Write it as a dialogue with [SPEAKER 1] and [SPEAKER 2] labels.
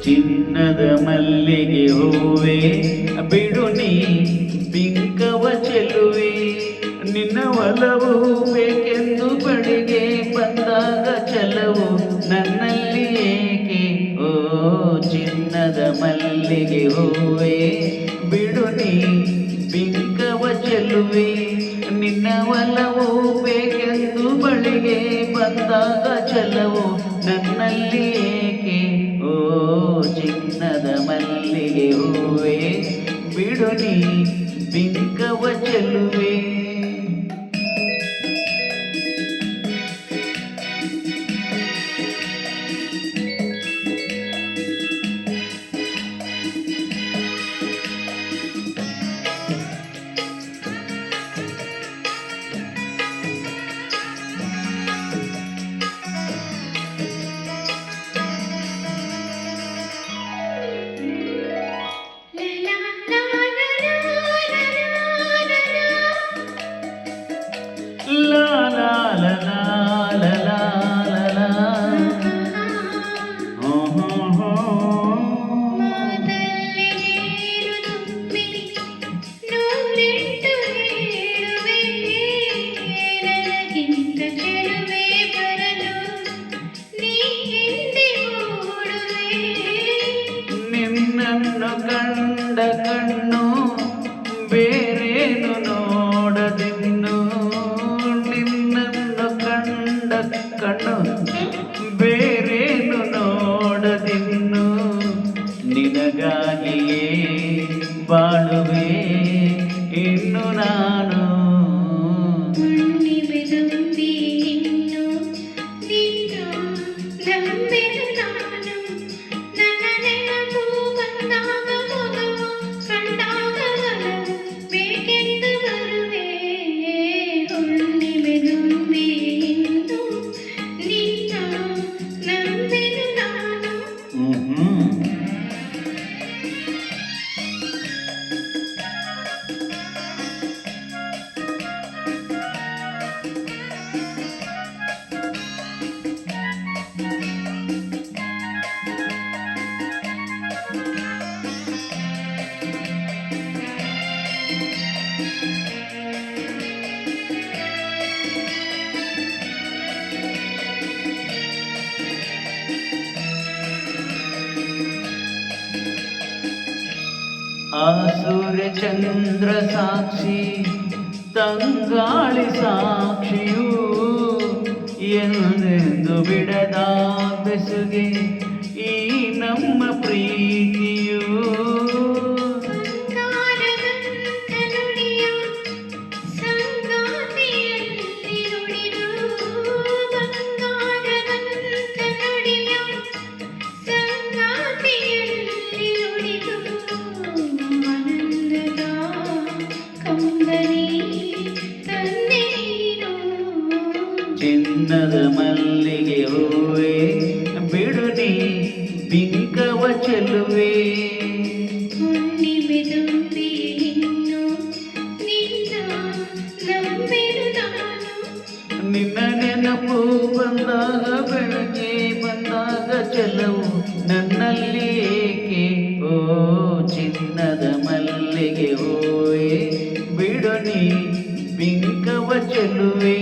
[SPEAKER 1] ಚಿನ್ನದ ಮಲ್ಲಿಗೆ ಹೂವೆ ಬಿಡು ನೀ ಬಿಂಕವ ಚೆಲುವೆ ನಿನ್ನ ಒಲವು ಬೇಕೆಂದು ಬಳಿಗೆ ಬಂದಾಗ ಚಲವು ನನ್ನಲ್ಲಿ ಏಕೆ ಓ ಚಿನ್ನದ ಮಲ್ಲಿಗೆ ಹೂವೆ ಬಿಡು ನೀ ಬಿಂಕವ ಚೆಲುವೆ ನಿನ್ನ ಒಲವು ಬೇಕೆಂದು ಬಳಿಗೆ ಬಂದಾಗ ಚಲವು ನನ್ನಲ್ಲಿ ಏಕೆ ಓ ಚಿನ್ನದ ಮಲ್ಲಿಗೆ ಹೂವೆ ಬಿಡು ನೀ ಬಿಂಕವ ಚೆಲುವೆ La la la la la la la la oh oh oh
[SPEAKER 2] ಮಾತಲ್ಲಿ ನೀರು ತುಂಬಿ ನೂರೆಂಟು ಹೇಳುವೆ ನನಗಿಂತ ಚೆಲುವೆ ಬರಲು ನೀ ಹಿಂದೆ ಓಡುವೆ
[SPEAKER 1] ನಿನ್ನನ್ನು ಕಂಡ ಕಣ್ಣು ಬೇರೇನು ನೋಡದಿನ್ನು ನಿನ್ನನ್ನು ಕಂಡ ಕಣ್ಣು ಬೇರೇನು ನೋಡದಿನ್ನು ನಿನಗಾಗಿಯೇ ಬಾಳುವೆ ಇನ್ನು ನಾನು
[SPEAKER 2] ಹುಣ್ಣಿಮೆ ತುಂಬಿ ಇನ್ನು ನಿನ್ನ ನಂಬೆನು ನಾನು ನನ್ನ ನೆನಪು ಬಂದಾಗ ಮಗವು ಕಂಡಾಗ ಬಲವು ಬೇಕೆಂದು ಬರುವೆ ಹುಣ್ಣಿಮೆ ತುಂಬಿ ಇನ್ನು ನಿನ್ನ ನಂಬೆನು ನಾನು
[SPEAKER 1] ಆ ಸೂರ್ಯ ಚಂದ್ರ ಸಾಕ್ಷಿ ತಂಗಾಳಿ ಸಾಕ್ಷಿಯು ಎಂದೆಂದು ಬಿಡದ ಬೆಸುಗೆ ಈ ನಮ್ಮ ಪ್ರೀತಿಯು
[SPEAKER 2] ಬಂಗಾರದಂತ ನುಡಿಯ ಸಂಗಾತಿಯಲ್ಲಿ ನುಡಿದು ಬಂಗಾರದಂತ ನುಡಿಯ ಸಂಗಾತಿಯಲ್ಲಿ ನುಡಿದು ಆನಂದದ ಕಂಬನಿ ತಂದೆ ನೀನು
[SPEAKER 1] ಚಿನ್ನದ ಮಲ್ಲಿಗೆ ಹೂವೆ ಬಿಡು ನೀ ಬಿಂಕವ ಚೆಲುವೆ
[SPEAKER 2] ಹುಣ್ಣಿಮೆ ತುಂಬಿ ಇನ್ನು ನಿನ್ನ ನಂಬೆನು ನಾನು
[SPEAKER 1] ನಿನ್ನ ನೆನಪು ಬಂದಾಗ ಬೆಳಗ್ಗೆ ಬಂದಾಗ ಚೆಲವು ನನ್ನಲ್ಲಿ ಏಕೆ ಓ ಚಿನ್ನದ ಮಲ್ಲಿಗೆ ಹೂವೆ ಬಿಡು ನೀ ಬಿಂಕವ ಚೆಲುವೆ